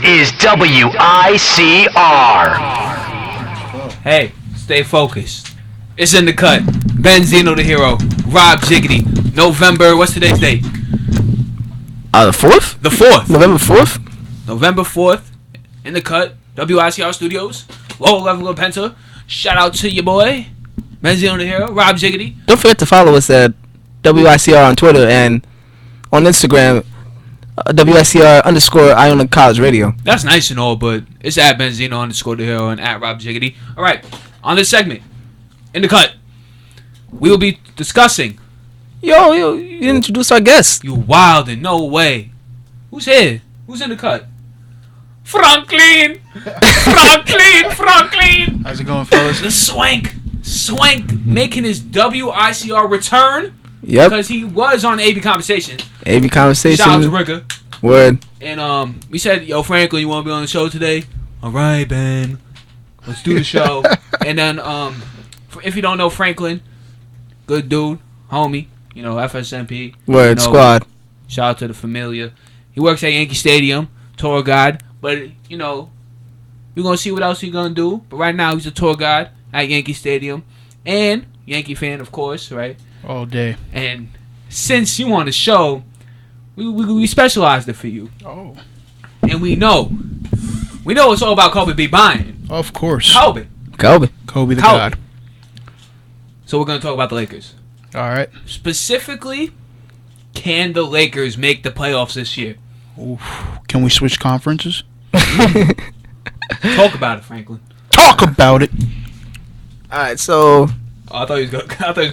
is WICR. Hey, stay focused. It's in the cut. Benzino the hero. Rob Jiggity. November, what's today's date? The 4th? The 4th. November 4th? November 4th. In the cut. WICR Studios. Low level of Penta. Shout out to your boy. Benzino the hero. Rob Jiggity. Don't forget to follow us at WICR on Twitter and on Instagram. WICR _ Iona College Radio. That's nice and all, but it's at Benzino _ the hero and at Rob Jiggity. Alright, on this segment, in the cut, we will be discussing. Yo, you introduce our guest. You wildin', no way. Who's here? Who's in the cut? Franklin! Franklin! How's it going, fellas? The Swank making his WICR return. Yep. Because he was on AB Conversation. AB Conversation. Shout out to Ricka. Word. And we said, yo, Franklin, you want to be on the show today? All right, Ben. Let's do the show. And then, if you don't know Franklin, good dude, homie, FSMP. Word, squad. Shout out to the Familia. He works at Yankee Stadium, tour guide. But, we're going to see what else he's going to do. But right now, he's a tour guide at Yankee Stadium. And Yankee fan, of course, right? All day. And since you on the show, we specialized it for you. Oh. And we know it's all about Kobe B. Bryant. Of course. Kobe the God. So we're going to talk about the Lakers. All right. Specifically, can the Lakers make the playoffs this year? Oof. Can we switch conferences? Talk about it, Franklin. Talk about it. All right, so... Oh, I thought he was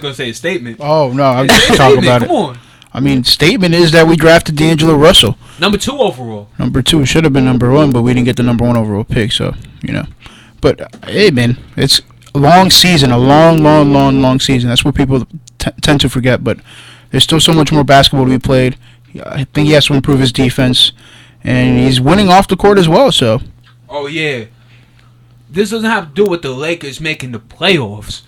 going to say a statement. Oh, no. I'm just talking about it. Come on. I mean, statement is that we drafted D'Angelo Russell. Number 2 overall. Number 2 should have been number 1, but we didn't get the number 1 overall pick, so, But, hey, man, it's a long season, a long season. That's what people tend to forget, but there's still so much more basketball to be played. I think he has to improve his defense, and he's winning off the court as well, so. Oh, yeah. This doesn't have to do with the Lakers making the playoffs,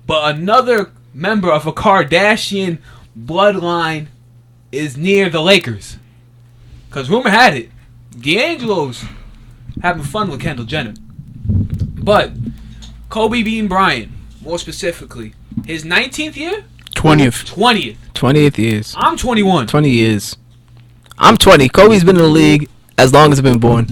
but another member of a Kardashian bloodline is near the Lakers. Because rumor had it, D'Angelo's having fun with Kendall Jenner. But Kobe Bean Bryant, more specifically, his 19th year? 20th. 20th years. I'm 21. 20 years. I'm 20. Kobe's been in the league as long as I've been born.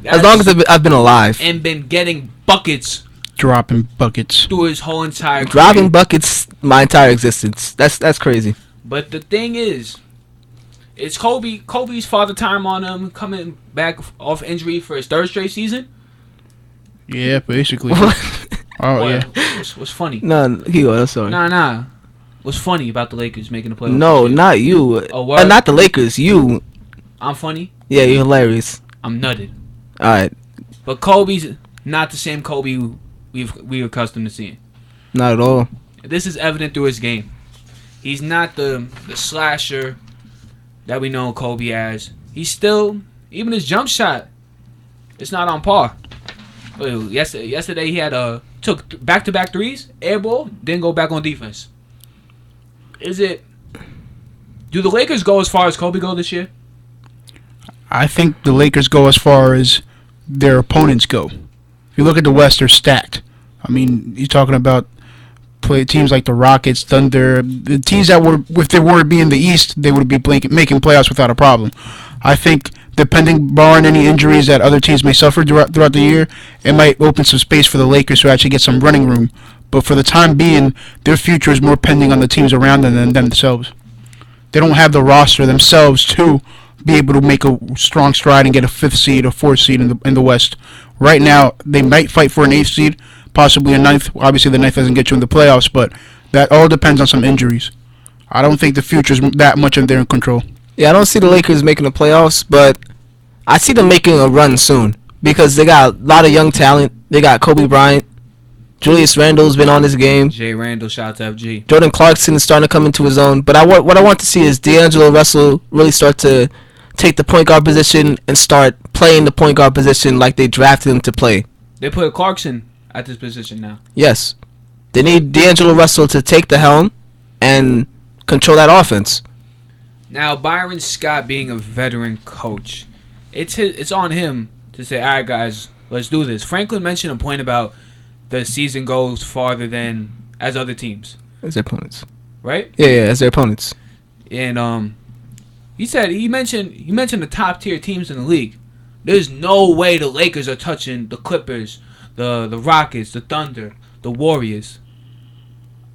As long as I've been alive. And been getting buckets. Dropping buckets. Through his whole entire career. Dropping buckets my entire existence. That's crazy. But the thing is, it's Kobe's father time on him coming back off injury for his 3rd straight season. Yeah, basically. Yeah. What's funny? No, I'm sorry. Nah. What's funny about the Lakers making the playoffs? No, not you. Oh, not the Lakers. You. I'm funny? Yeah, you're hilarious. I'm nutted. Alright. But Kobe's not the same Kobe we're accustomed to seeing. Not at all. This is evident through his game. He's not the slasher that we know Kobe as. He's still, even his jump shot, it's not on par. Yesterday he had took back-to-back threes, air ball, didn't go back on defense. Do the Lakers go as far as Kobe go this year? I think the Lakers go as far as their opponents go. If you look at the West, they're stacked. I mean, you're talking about teams like the Rockets, Thunder, the teams that were, if they were to be in the East, they would be making playoffs without a problem. I think, barring any injuries that other teams may suffer throughout the year, it might open some space for the Lakers to actually get some running room. But for the time being, their future is more pending on the teams around them than themselves. They don't have the roster themselves to be able to make a strong stride and get a 5th seed or 4th seed in the West. Right now, they might fight for an 8th seed, possibly a 9th. Obviously, the 9th doesn't get you in the playoffs, but that all depends on some injuries. I don't think the future is that much in their control. Yeah, I don't see the Lakers making the playoffs, but I see them making a run soon because they got a lot of young talent. They got Kobe Bryant. Julius Randle's been on this game. Jay Randle, shout out to FG. Jordan Clarkson is starting to come into his own. But what I want to see is D'Angelo Russell really start to take the point guard position and start playing the point guard position like they drafted him to play. They put Clarkson at this position now. Yes. They need D'Angelo Russell to take the helm and control that offense. Now, Byron Scott being a veteran coach, It's on him to say, all right, guys, let's do this. Franklin mentioned a point about the season goes farther than as other teams, As their opponents. right? Yeah, as their opponents. And he mentioned the top tier teams in the league. There's no way the Lakers are touching the Clippers, the Rockets, the Thunder, the Warriors.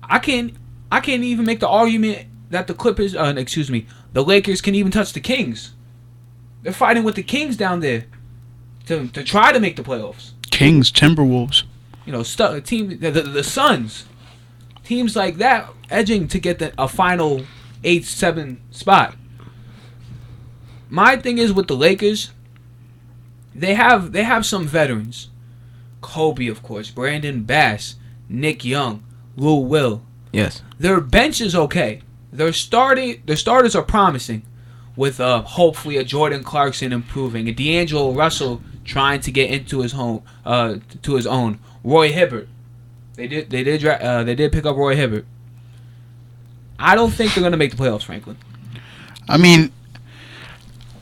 I can't even make the argument that the Lakers can even touch the Kings. They're fighting with the Kings down there to try to make the playoffs. Kings, Timberwolves. The Suns, teams like that edging to get a final 8-7 spot. My thing is with the Lakers, they have some veterans. Kobe, of course, Brandon Bass, Nick Young, Lou Will. Yes. Their bench is okay. Their starters are promising, with hopefully a Jordan Clarkson improving, a D'Angelo Russell trying to get into his own. Roy Hibbert, they did pick up Roy Hibbert. I don't think they're gonna make the playoffs, Franklin. I mean,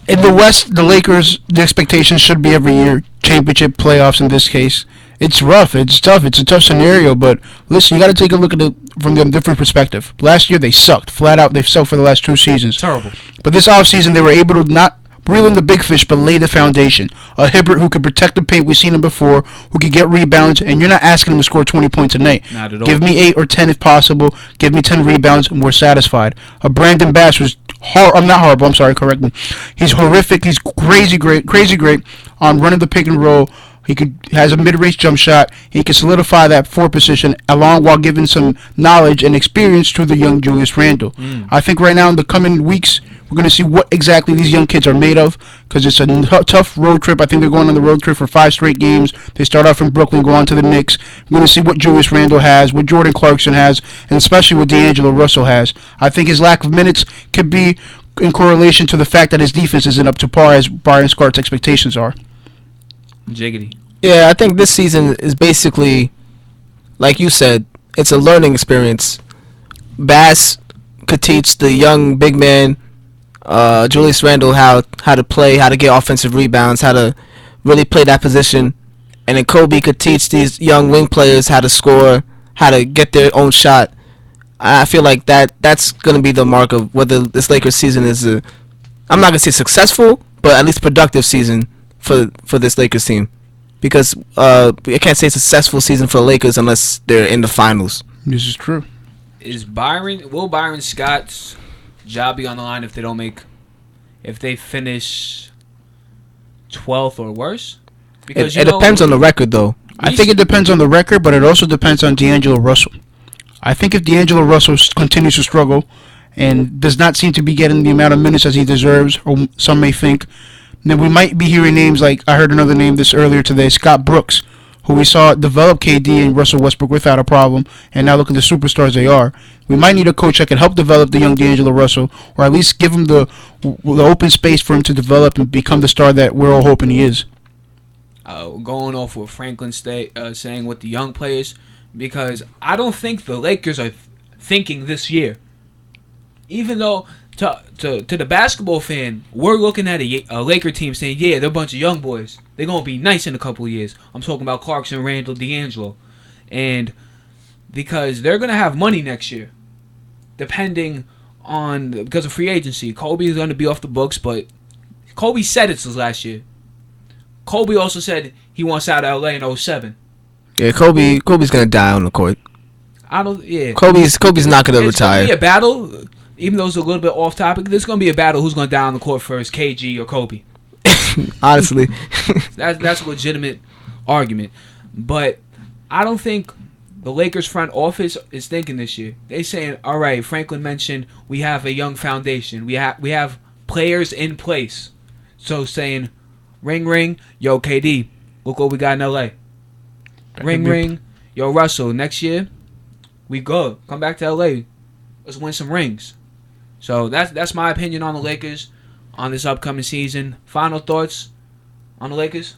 in the West, the Lakers, the expectations should be every year championship, playoffs. In this case, it's rough, it's tough, it's a tough scenario. But listen, you got to take a look at it from a different perspective. Last year they sucked flat out. They've sucked for the last 2 seasons. Terrible. But this offseason they were able to not reel in the big fish, but lay the foundation. A Hibbert who could protect the paint, we've seen him before, who could get rebounds, and you're not asking him to score 20 points a night. Not at all. Give me 8 or 10 if possible. Give me 10 rebounds, and we're satisfied. A Brandon Bass was I'm not horrible. I'm sorry. Correct me. He's horrific. He's crazy great on running the pick and roll. He has a mid-range jump shot. He can solidify that 4 position along while giving some knowledge and experience to the young Julius Randle. I think right now in the coming weeks we're going to see what exactly these young kids are made of, because it's a tough road trip. I think they're going on the road trip for 5 straight games. They start off in Brooklyn, go on to the Knicks. We're going to see what Julius Randle has, what Jordan Clarkson has, and especially what D'Angelo Russell has. I think his lack of minutes could be in correlation to the fact that his defense isn't up to par as Brian Scart's expectations are. Jiggity. Yeah, I think this season is basically, like you said, it's a learning experience. Bass could teach the young big man, Julius Randle, how to play, how to get offensive rebounds, how to really play that position. And then Kobe could teach these young wing players how to score, how to get their own shot. I feel like that's going to be the mark of whether this Lakers season is I'm not going to say successful, but at least productive season for this Lakers team. Because I can't say successful season for the Lakers unless they're in the finals. This is true. Will Byron Scott's job be on the line if they finish 12th or worse? Because it depends on the record, though. I think it depends on the record, but it also depends on D'Angelo Russell. I think if D'Angelo Russell continues to struggle and does not seem to be getting the amount of minutes as he deserves, or some may think, then we might be hearing names like, I heard another name this earlier today, Scott Brooks, who we saw develop KD and Russell Westbrook without a problem, and now look at the superstars they are. We might need a coach that can help develop the young D'Angelo Russell, or at least give him the open space for him to develop and become the star that we're all hoping he is. Going off what Franklin saying with the young players, because I don't think the Lakers are thinking this year. Even though to the basketball fan, we're looking at a Laker team saying, yeah, they're a bunch of young boys. They're going to be nice in a couple of years. I'm talking about Clarkson, Randle, D'Angelo. And because they're going to have money next year, because of free agency. Kobe is going to be off the books, but Kobe said it's his last year. Kobe also said he wants out of LA in 2007. Yeah, Kobe's going to die on the court. Kobe's not going to retire. It's going to be a battle. Even though it's a little bit off topic, there's going to be a battle who's going to die on the court first, KG or Kobe. Honestly. That's a legitimate argument. But I don't think the Lakers front office is thinking this year. They're saying, all right, Franklin mentioned we have a young foundation. We have players in place. So saying, ring, ring, yo, KD, look what we got in LA. Ring, ring, yo, Russell, next year, we go. Come back to LA. Let's win some rings. So that's my opinion on the Lakers on this upcoming season. Final thoughts on the Lakers?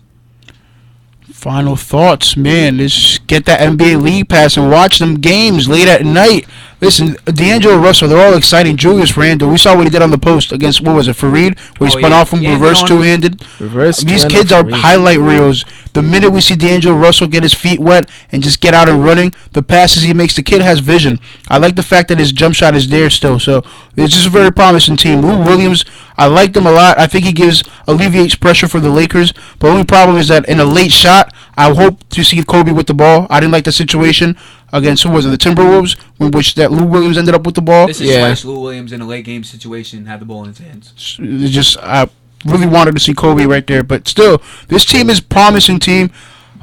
Final thoughts, man. Let's get that NBA League Pass and watch them games late at night. Listen, D'Angelo Russell, they're all exciting. Julius Randle, we saw what he did on the post against, what was it, Fareed? Where he spun off him, reverse two-handed. These kids are highlight reels. The minute we see D'Angelo Russell get his feet wet and just get out and running, the passes he makes, the kid has vision. I like the fact that his jump shot is there still. So it's just a very promising team. Lou Williams, I like him a lot. I think he alleviates pressure for the Lakers. But the only problem is that in a late shot, I hope to see Kobe with the ball. I didn't like the situation against, who was it, the Timberwolves, in which that Lou Williams ended up with the ball. This is twice Lou Williams in a late game situation had the ball in his hands. It's just, I really wanted to see Kobe right there. But still, this team is a promising team.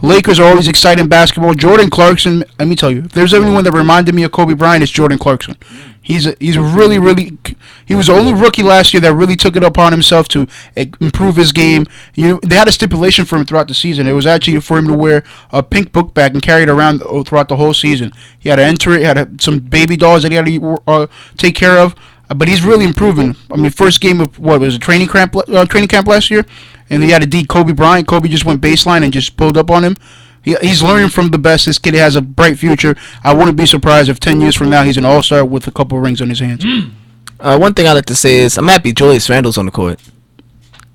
Lakers are always exciting basketball. Jordan Clarkson, let me tell you, if there's anyone that reminded me of Kobe Bryant, it's Jordan Clarkson. He's really, he was the only rookie last year that really took it upon himself to improve his game. They had a stipulation for him throughout the season. It was actually for him to wear a pink book bag and carry it around throughout the whole season. He had to enter it. He had some baby dolls that he had to take care of. But he's really improving. I mean, first game of, what was it, training camp last year? And he had a D, Kobe Bryant. Kobe just went baseline and just pulled up on him. He's learning from the best. This kid has a bright future. I wouldn't be surprised if 10 years from now he's an all-star with a couple rings on his hands. One thing I like to say is I'm happy Julius Randle's on the court.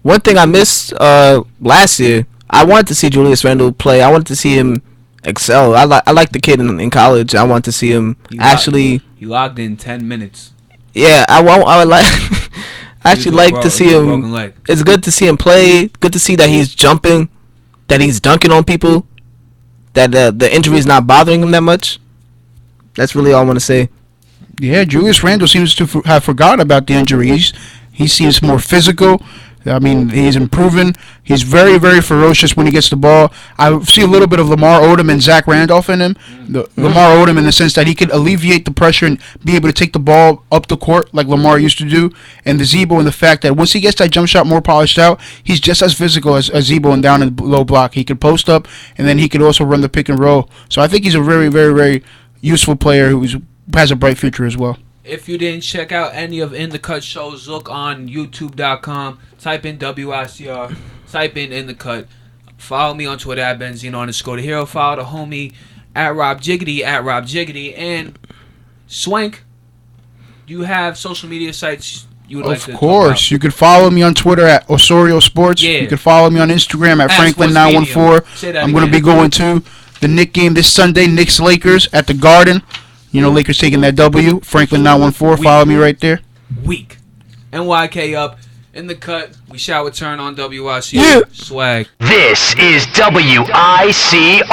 One thing I missed last year, I wanted to see Julius Randle play. I wanted to see him excel. I like the kid in college. I want to see him He logged in 10 minutes. Yeah, I would like. I actually like to see him. It's good to see him play. Good to see that he's jumping, that he's dunking on people, that the injury is not bothering him that much. That's really all I want to say. Yeah, Julius Randle seems to have forgotten about the injuries. He seems more physical. I mean, he's improving. He's very, very ferocious when he gets the ball. I see a little bit of Lamar Odom and Zach Randolph in him. Lamar Odom in the sense that he could alleviate the pressure and be able to take the ball up the court like Lamar used to do. And the Zebo in the fact that once he gets that jump shot more polished out, he's just as physical as Zebo and down in the low block. He could post up, and then he could also run the pick and roll. So I think he's a very, very, very useful player who has a bright future as well. If you didn't check out any of In The Cut shows, look on YouTube.com. Type in WICR. Type in The Cut. Follow me on Twitter at Benzino_the_hero. Follow the homie at Rob Jiggity. And Swank, you have social media sites you would like to talk about? Of course. You can follow me on Twitter at Osorio Sports. Yeah. You can follow me on Instagram at Franklin914. I'm going to be going to the Knicks game this Sunday, Knicks Lakers at the Garden. You know, Lakers taking that W. Franklin914. Follow me right there. Weak. NYK up. In The Cut. We shall return on WICR. Yeah. Swag. This is WICR.